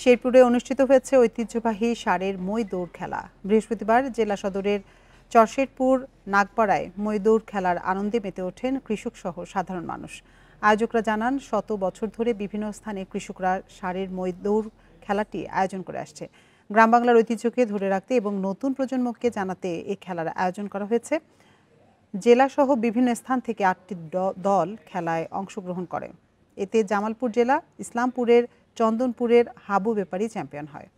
শেরপুরে অনুষ্ঠিত হয়েছে ঐতিহ্যবাহী ষাঁড়ের মই দৌড় খেলা। বৃহস্পতিবার জেলা সদরের চরশেরপুর নাগপাড়ায় মই দৌড় খেলার আনন্দে মেতে ওঠেন কৃষক সহ সাধারণ মানুষ। আয়োজকরা জানান, শত বছর ধরে বিভিন্ন স্থানে কৃষকরা ষাঁড়ের মই দৌড় খেলাটি আয়োজন করে আসছে। গ্রাম বাংলার ঐতিহ্যকে ধরে রাখতে এবং নতুন প্রজন্মকে জানাতে এই খেলার আয়োজন করা হয়েছে। জেলাসহ বিভিন্ন স্থান থেকে ৮টি দল খেলায় অংশগ্রহণ করে। এতে জামালপুর জেলা ইসলামপুরের চন্দনপুরের হাবু ব্যাপারী চ্যাম্পিয়ন হয়।